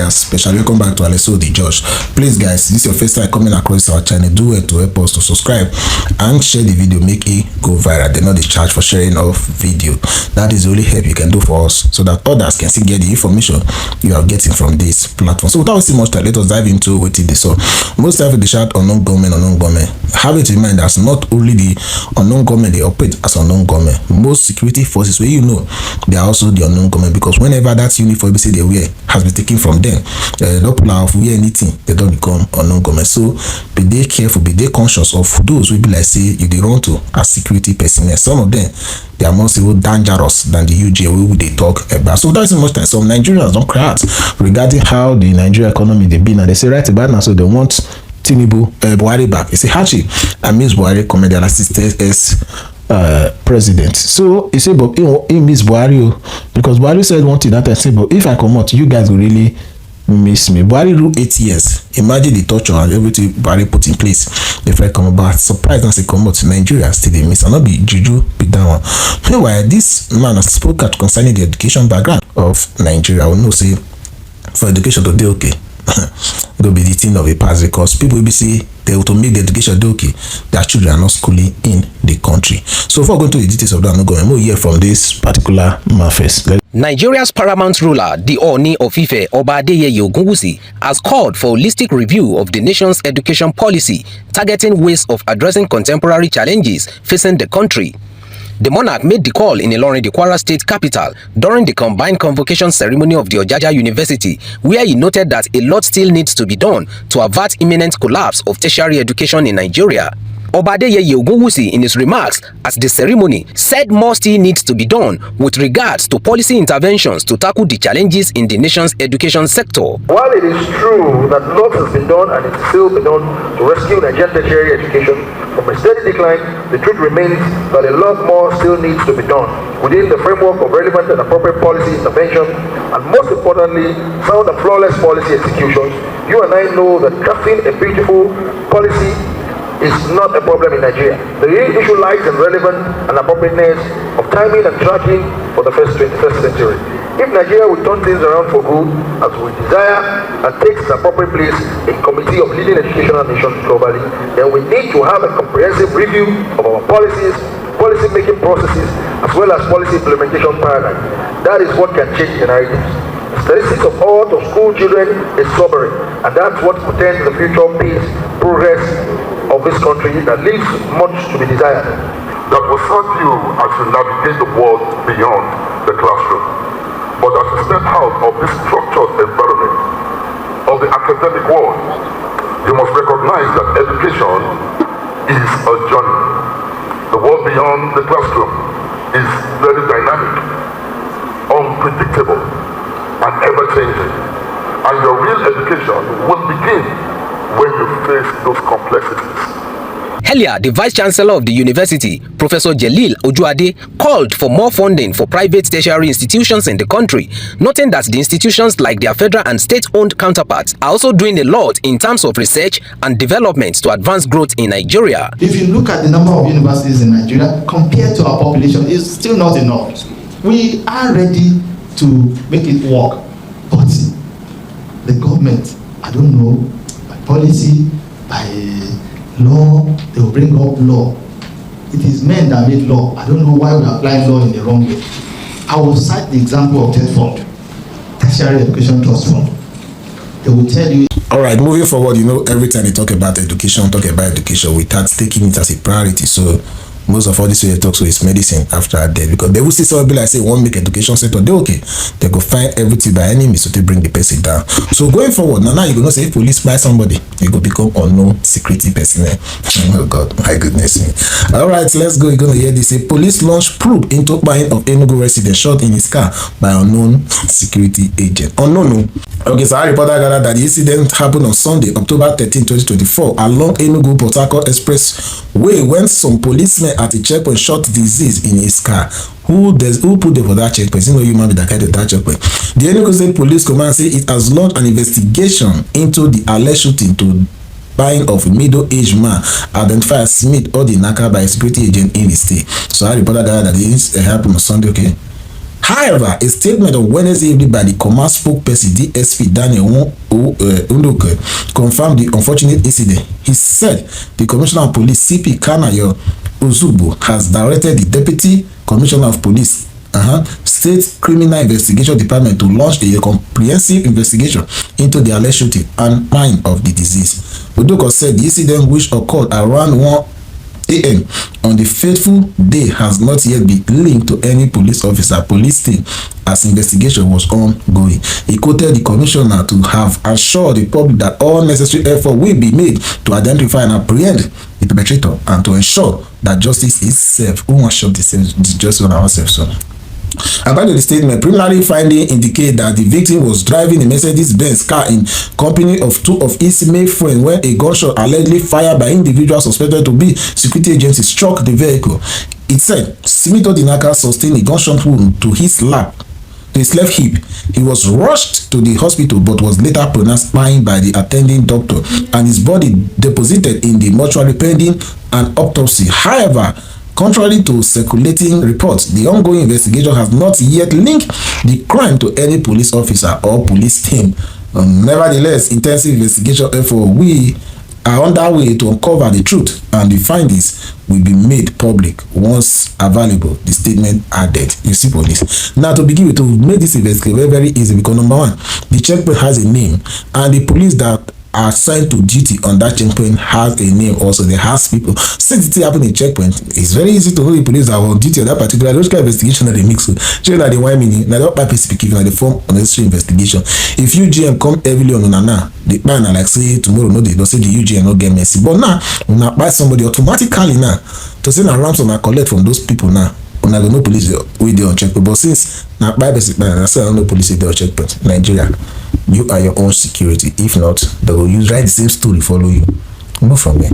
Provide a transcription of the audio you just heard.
Special welcome back to Alesso the Judge. Please guys, this is your first time coming across our channel, do it to help us to subscribe and share the video, make it go viral. They're not the charge for sharing of video. That is the only help you can do for us, so that others can still get the information you are getting from this platform. So without wasting much time, let us dive into what it is. So most time they shout unknown government. Have it in mind that not only the unknown government they operate as unknown government. Most security forces, where they are also the unknown government, because whenever that uniform they say they wear has been taken from them, no plan of wear anything, they don't become unknown government. So be they careful, be they conscious of those will be like say you they run to as security personnel. Some of them they are more even dangerous than the UJ who they talk about. So that's much time. Some Nigerians don't cry out regarding how the Nigeria economy they been, and they say right about now, so they want Tinubu Buhari back. They say Hachi and Miss Buhari come their assistant as president. So he said, but he miss Buhari because Buhari said one thing that I said, but if I come out, you guys will really miss me. Buhari ruled 8 years. Imagine the torture and everything Buhari put in place. If I come back, surprised and say come out to Nigeria, still they miss. And not be juju, be that one. Meanwhile, this man has spoken concerning the education background of Nigeria. I will know say for education today, okay. Go be the thing of a past, because people will be say they will to make the education do okay, their children are not schooling in the country. So before going to the details of that, I'm not going to hear from this particular man first. Nigeria's paramount ruler, the Ooni of Ife, Oba Adeyeye Ogunwusi, has called for a holistic review of the nation's education policy, targeting ways of addressing contemporary challenges facing the country. The monarch made the call in Ilorin, the Kwara State capital, during the combined convocation ceremony of the Ojaja University, where he noted that a lot still needs to be done to avert imminent collapse of tertiary education in Nigeria. Oba Adeyeye Ogunwusi, in his remarks at the ceremony, said more still needs to be done with regards to policy interventions to tackle the challenges in the nation's education sector. While it is true that lots has been done and it is still been done to rescue Nigerian tertiary education from a steady decline, the truth remains that a lot more still needs to be done within the framework of relevant and appropriate policy intervention, and most importantly, sound and flawless policy execution. You and I know that crafting a beautiful policy is not a problem in Nigeria. The real issue lies in relevant and appropriateness of timing and tracking for the 21st century. If Nigeria will turn things around for good, as we desire, and takes its appropriate place in committee of leading educational nations globally, then we need to have a comprehensive review of our policies, policy-making processes, as well as policy implementation paradigm. That is what can change the narratives. Statistics of all of school children is sobering, and that's what portends the future peace, progress of this country that leaves much to be desired. That will serve you as you navigate the world beyond the classroom. But as you step out of this structured environment of the academic world, you must recognize that education is a journey. The world beyond the classroom is very dynamic, unpredictable, and ever-changing. And your real education will begin when you face those complexities. Earlier, the Vice-Chancellor of the university, Professor Jelil Ojuade, called for more funding for private tertiary institutions in the country, noting that the institutions like their federal and state-owned counterparts are also doing a lot in terms of research and development to advance growth in Nigeria. If you look at the number of universities in Nigeria compared to our population, it's still not enough. We are ready to make it work, but the government, I don't know, by policy, by law, they will bring up law. It is men that make law. I don't know why we apply law in the wrong way. I will cite the example of TED Fund, Tertiary Education Trust Fund. They will tell you. All right, moving forward, every time they talk about education, we start taking it as a priority. So most of all this way they talk, so it's medicine after death, because they will see somebody like say one make education sector, they okay, they go find everything by any means to bring the person down. So going forward, now you go not say if police buy somebody, you go become unknown security personnel. Oh God, my goodness me. All right, let's go. You're gonna hear this. A police launch probe into Kpai of Enugu resident shot in his car by unknown security agent. Unknown. Okay, so our reporter gathered that the incident happened on Sunday, October 13, 2024, along Enugu Port Harcourt Expressway, when some policemen at a checkpoint shot disease in his car. Who put them for that checkpoint? You know, human being that kind of that checkpoint. The Enugu State Police Command say it has launched an investigation into the alleged shooting to buying of a middle-aged man identified as Smith or the Naka by a security agent in the state. So I reported that this happened on Sunday. Okay. However, a statement on Wednesday evening by the command spokesperson DSP Daniel Undoke confirmed the unfortunate incident. He said the Commissioner of Police CP Kanayo Ozugbo has directed the Deputy Commissioner of Police State Criminal Investigation Department to launch a comprehensive investigation into the alleged shooting and mind of the deceased. Odoko said the incident, which occurred around 1 a.m. on the fateful day, has not yet been linked to any police officer, police team, as investigation was ongoing. He quoted the commissioner to have assured the public that all necessary effort will be made to identify and apprehend the perpetrator and to ensure that justice is served. Who wants to shop the justice on ourselves? So, according to the statement, preliminary findings indicate that the victim was driving a Mercedes-Benz car in company of two of his male friends when a gunshot allegedly fired by individuals suspected to be security agencies struck the vehicle. It said Simito Dinaka sustained a gunshot wound to his left hip. He was rushed to the hospital but was later pronounced dying by the attending doctor and his body deposited in the mortuary pending an autopsy. However, contrary to circulating reports, the ongoing investigation has not yet linked the crime to any police officer or police team. Nevertheless, intensive investigation efforts are underway to uncover the truth, and the findings will be made public once available, the statement added. You see, police. Now, to begin with, to make this investigation very, very easy, because number one, the checkpoint has a name, and the police that are assigned to duty on that checkpoint has a name also. They has people. Since it happened in checkpoint, it's very easy to know the police that are on duty on that particular. Those kind of investigation that they mix with. Children that they want me, now they don't speak even they form unnecessary investigation. If UGM come heavily on Unana, the man like say tomorrow no, they don't say the UGM no get messy. But now, when I buy somebody automatically now to send a ransom and collect from those people now. When I don't know police we they on checkpoint. But since now buy basic man, I say I don't know police they on checkpoint. Nigeria, you are your own security. If not, they will write the same story follow you. Move from there.